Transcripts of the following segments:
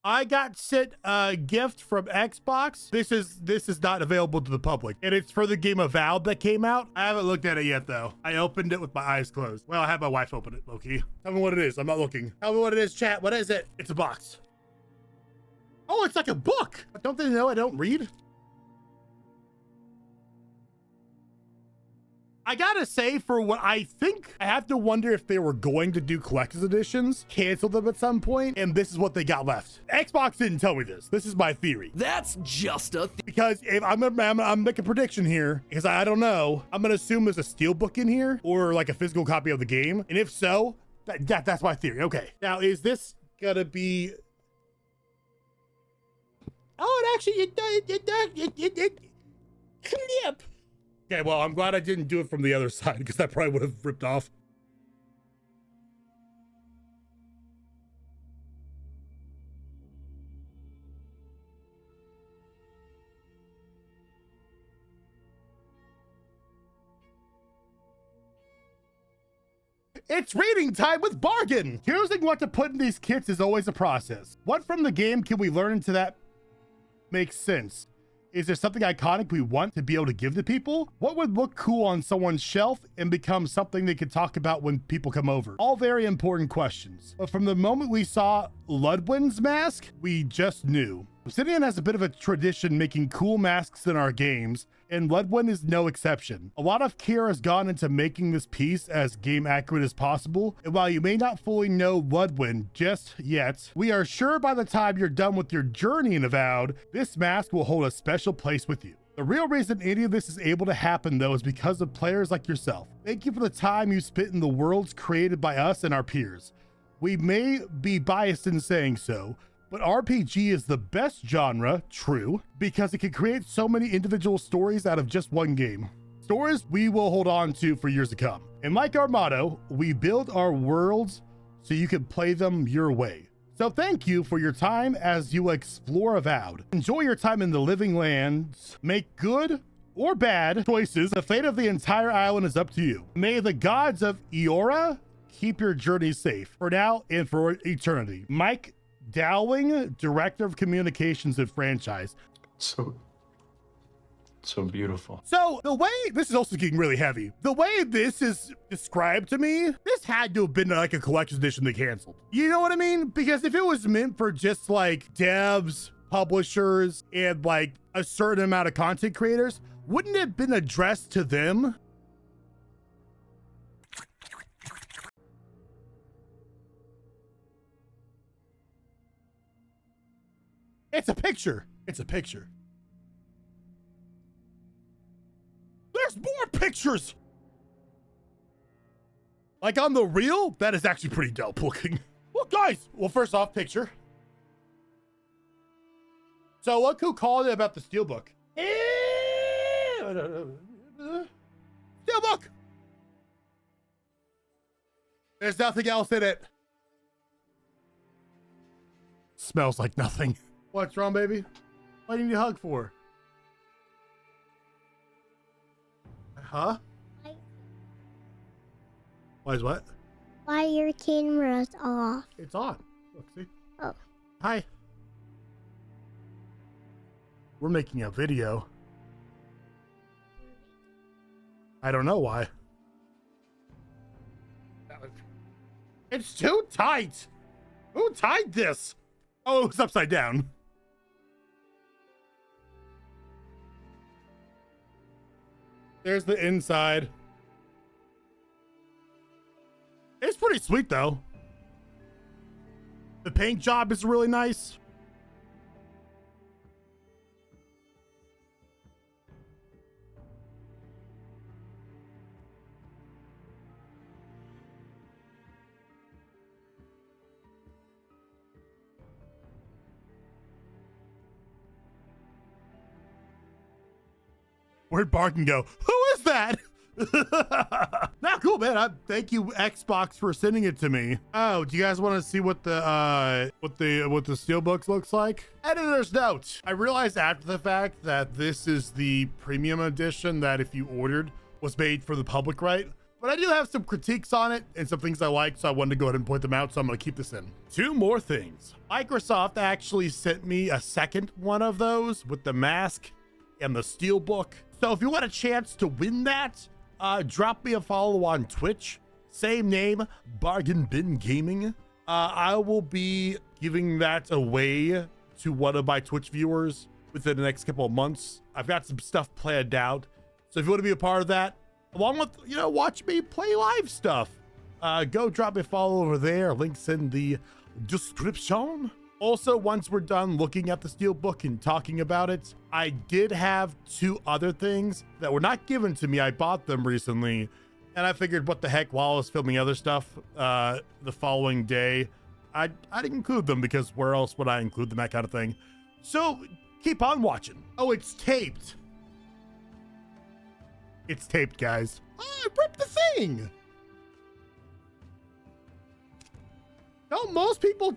I got sent a gift from Xbox. This is not available to the public, and it's for the game Avowed that came out. I haven't looked at it yet though. I opened it with my eyes closed. Well, I had my wife open it, low-key. Tell me what it is. I'm not looking. Tell me what it is, chat. What is it? It's a box. Oh, it's like a book. Don't they know I don't read? I gotta say, for what I think, I have to wonder if they were going to do collector's editions, cancel them at some point, and this is what they got left. Xbox didn't tell me this. This is my theory. That's just a Because if I'm making a prediction here, because I don't know, I'm gonna assume there's a steelbook in here or like a physical copy of the game. And if so, that's my theory. Okay. Now, is this gonna be... Oh, it actually, it clip. Okay, well, I'm glad I didn't do it from the other side because that probably would have ripped off. It's reading time with Bargain. Choosing what to put in these kits is always a process. What from the game can we learn into that makes sense? Is there something iconic we want to be able to give to people? What would look cool on someone's shelf and become something they could talk about when people come over? All very important questions. But from the moment we saw Lodwyn's mask, we just knew. Obsidian has a bit of a tradition making cool masks in our games, and Lodwyn is no exception. A lot of care has gone into making this piece as game accurate as possible, and while you may not fully know Lodwyn just yet, we are sure by the time you're done with your journey in Avowed, this mask will hold a special place with you. The real reason any of this is able to happen, though, is because of players like yourself. Thank you for the time you spent in the worlds created by us and our peers. We may be biased in saying so, but RPG is the best genre, true, because it can create so many individual stories out of just one game. Stories we will hold on to for years to come. And like our motto, we build our worlds so you can play them your way. So thank you for your time as you explore Avowed. Enjoy your time in the living lands. Make good or bad choices. The fate of the entire island is up to you. May the gods of Eora keep your journey safe for now and for eternity. Mike Dowling, Director of Communications and Franchise. So beautiful. So the way, this is also getting really heavy. The way this is described to me, this had to have been like a collector's edition they canceled. You know what I mean? Because if it was meant for just like devs, publishers, and like a certain amount of content creators, wouldn't it have been addressed to them? It's a picture. It's a picture. There's more pictures. Like on the reel, that is actually pretty dope looking. Well, guys, well, first off, picture. So look who called it about the steelbook. Steelbook. There's nothing else in it. Smells like nothing. What's wrong, baby? What do you need a hug for? Huh? Why is what? Why your camera's off? It's on. Look, see? Oh. Hi. We're making a video. I don't know why. It's too tight. Who tied this? Oh, it's upside down. There's the inside. It's pretty sweet though. The paint job is really nice. Where'd Barton go? Who is that? Not cool, man. Thank you, Xbox, for sending it to me. Oh, do you guys want to see what the steelbook looks like? Editor's note. I realized after the fact that this is the premium edition that if you ordered was made for the public, right? But I do have some critiques on it and some things I like, so I wanted to go ahead and point them out, so I'm going to keep this in. Two more things. Microsoft actually sent me a second one of those with the mask and the steelbook. So if you want a chance to win that, drop me a follow on Twitch. Same name, Bargain Bin Gaming. I will be giving that away to one of my Twitch viewers within the next couple of months. I've got some stuff planned out. So if you want to be a part of that, along with, you know, watch me play live stuff, go drop me a follow over there. Links in the description. Also, once we're done looking at the steelbook and talking about it, I did have two other things that were not given to me. I bought them recently, and I figured, what the heck, while I was filming other stuff the following day, I didn't include them, because where else would I include them, that kind of thing. So keep on watching. Oh, it's taped. It's taped, guys. Oh, I ripped the thing. Don't most people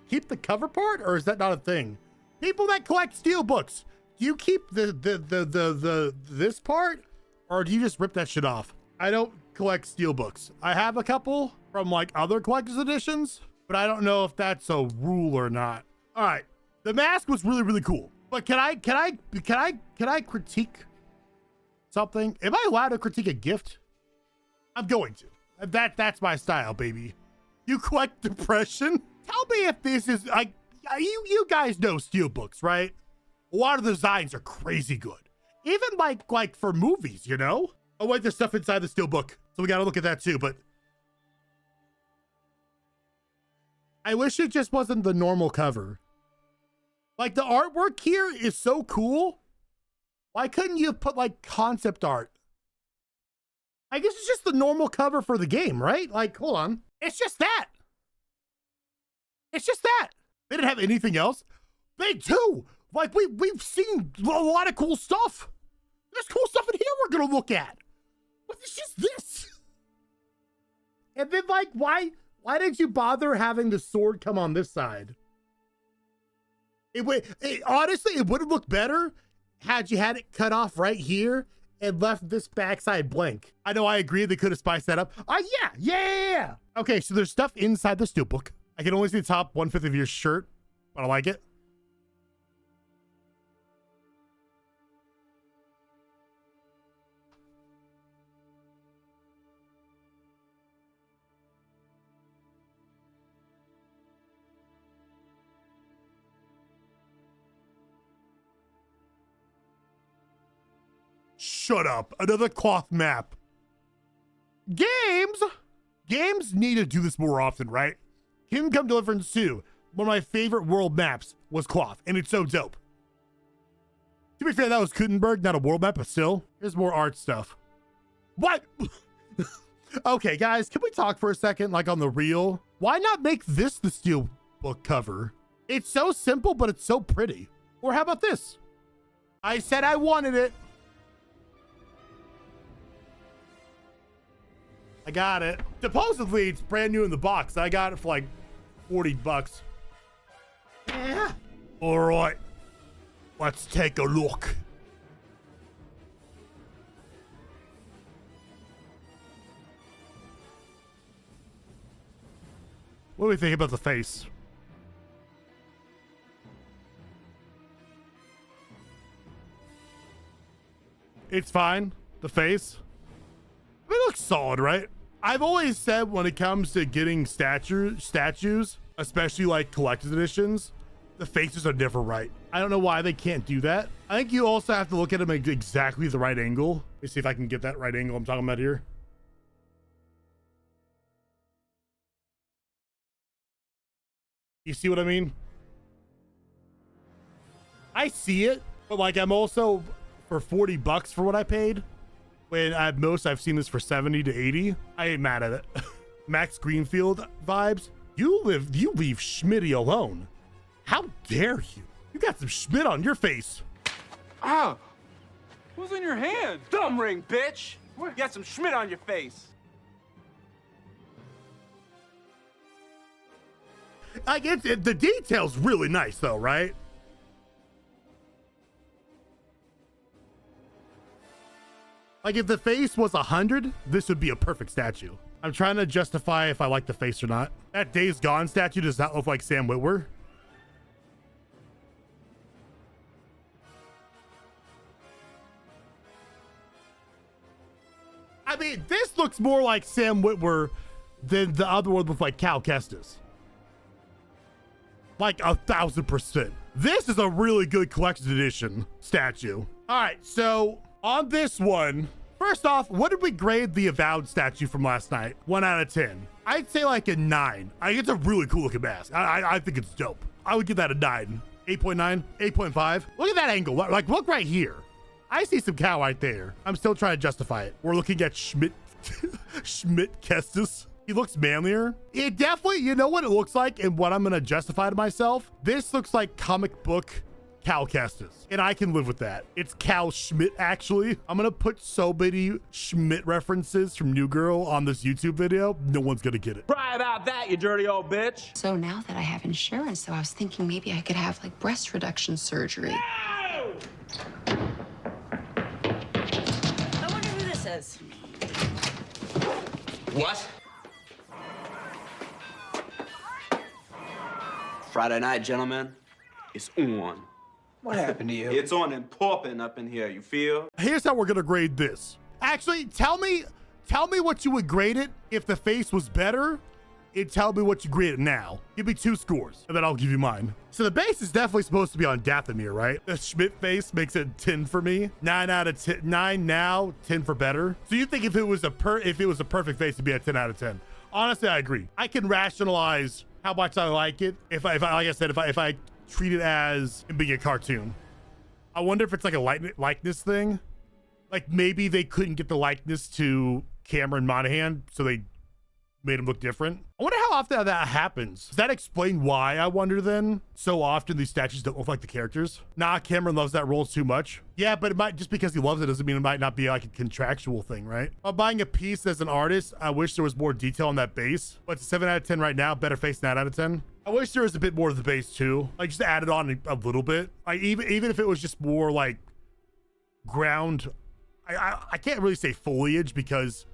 keep the cover part, or is that not a thing? People that collect steelbooks, do you keep this part, or do you just rip that shit off? I don't collect steelbooks. I have a couple from like other collector's editions, but I don't know if that's a rule or not. All right, the mask was really, really cool. But can I critique something? Am I allowed to critique a gift? I'm going to. That's my style, baby. You collect depression? Tell me if this is like, you guys know steelbooks, right? A lot of the designs are crazy good. Even like for movies, you know? Oh wait, there's stuff inside the steelbook, so we gotta look at that too, but I wish it just wasn't the normal cover. Like, the artwork here is so cool. Why couldn't you put like concept art? I guess it's just the normal cover for the game, right? Like, hold on. It's just that. It's just that. They didn't have anything else. They do. Like, we've seen a lot of cool stuff. There's cool stuff in here we're gonna look at. But it's just this. And then, like, why did you bother having the sword come on this side? Honestly, it would have looked better had you had it cut off right here and left this backside blank. I know, I agree, they could have spiced that up. Yeah. Okay, so there's stuff inside the steelbook. I can only see the top 1/5 of your shirt, but I like it. Shut up. Another cloth map. Games need to do this more often, right? Kingdom Come Deliverance 2, one of my favorite world maps, was cloth, and it's so dope. To be fair, that was Gutenberg, not a world map, but still. Here's more art stuff. What? Okay, guys, can we talk for a second, like on the real? Why not make this the steelbook cover? It's so simple, but it's so pretty. Or how about this? I said I wanted it. I got it. Supposedly, it's brand new in the box. I got it for like $40. Yeah. All right. Let's take a look. What do we think about the face? It's fine. The face. It looks solid, right? I've always said when it comes to getting statues, especially like collector's editions, the faces are never right. I don't know why they can't do that. I think you also have to look at them at exactly the right angle. Let me see if I can get that right angle I'm talking about here. You see what I mean? I see it, but like, I'm also, for $40 for what I paid, when at most I've seen this for 70 to 80, I ain't mad at it. Max Greenfield vibes. You leave Schmitty alone. How dare you? You got some Schmidt on your face. Ah, what's in your hand? Thumb ring, bitch. You got some Schmidt on your face. Like, the detail's really nice though, right? Like if the face was 100, this would be a perfect statue. I'm trying to justify if I like the face or not. That Days Gone statue does not look like Sam Witwer. I mean, this looks more like Sam Witwer than the other one with like Cal Kestis. Like 1000%. This is a really good collector's edition statue. All right, so on this one, first off, what did we grade the Avowed statue from last night? 1 out of 10. I'd say like a 9. I think it's a really cool looking mask. I think it's dope. I would give that a 9. 8.9, 8.5. Look at that angle. Like, look right here. I see some cow right there. I'm still trying to justify it. We're looking at Schmidt Kestis. He looks manlier. It definitely, you know what it looks like and what I'm going to justify to myself? This looks like comic book Cal Kestis, and I can live with that. It's Cal Schmidt, actually. I'm going to put so many Schmidt references from New Girl on this YouTube video. No one's going to get it. Cry about that, you dirty old bitch. So now that I have insurance, so I was thinking maybe I could have like breast reduction surgery. I wonder who this is. What? Friday night, gentlemen. It's on. What happened to you? It's on and popping up in here, you feel? Here's how we're going to grade this. Actually, tell me what you would grade it if the face was better, and tell me what you grade it now. Give me 2 scores, and then I'll give you mine. So the base is definitely supposed to be on Dathomir, right? The Schmidt face makes it 10 for me. 9 out of 10. 9 now, 10 for better. So you think if it was a perfect face, it'd be a 10 out of 10? Honestly, I agree. I can rationalize how much I like it if I like I said, if I treat it as it being a cartoon. I wonder if it's like a likeness thing. Like maybe they couldn't get the likeness to Cameron Monaghan, so they made him look different. I wonder how often that happens. Does that explain why, I wonder then? So often these statues don't look like the characters. Nah, Cameron loves that role too much. Yeah, but it might, just because he loves it doesn't mean it might not be like a contractual thing, right? I'm buying a piece as an artist. I wish there was more detail on that base, but it's a 7 out of 10 right now. Better face 9 out of 10. I wish there was a bit more of the base too. Like just add it on a little bit. Like even if it was just more like ground, I can't really say foliage because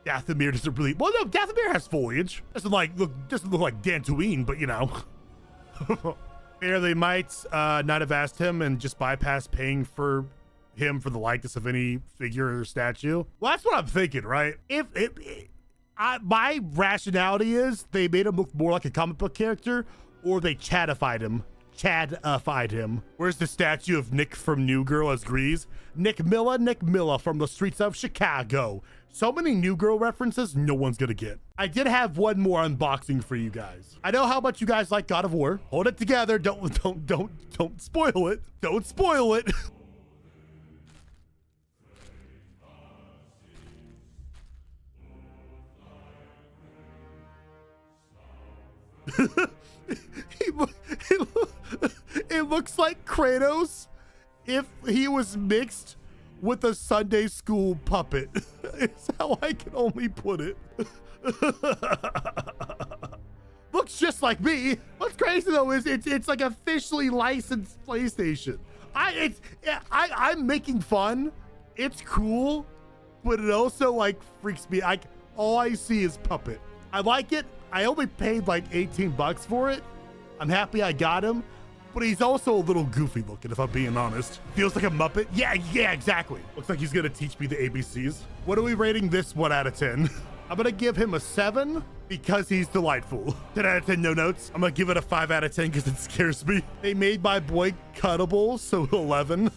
Dathomir doesn't really, well no, Dathomir has foliage. Doesn't look like Dantooine, but you know. Fair, they might not have asked him and just bypass paying for him for the likeness of any figure or statue. Well, that's what I'm thinking, right? My rationality is they made him look more like a comic book character, or they chadified him. Where's the statue of Nick from New Girl as Grease? Nick Milla from the streets of Chicago. So many New Girl references, no one's gonna get. I did have one more unboxing for you guys. I know how much you guys like God of War. Hold it together. Don't spoil it. Don't spoil it. It looks like Kratos if he was mixed with a Sunday school puppet. It's how I can only put it. Looks just like me. What's crazy though is it's like officially licensed PlayStation. I'm making fun. It's cool, but it also like freaks me. All I see is puppet. I like it. I only paid like 18 bucks for it. I'm happy I got him, but he's also a little goofy looking, if I'm being honest. Feels like a Muppet. Yeah, exactly. Looks like he's gonna teach me the ABCs. What are we rating this 1 out of 10? I'm gonna give him a 7 because he's delightful. 10 out of 10, no notes. I'm gonna give it a 5 out of 10 because it scares me. They made my boy cuttable, so 11.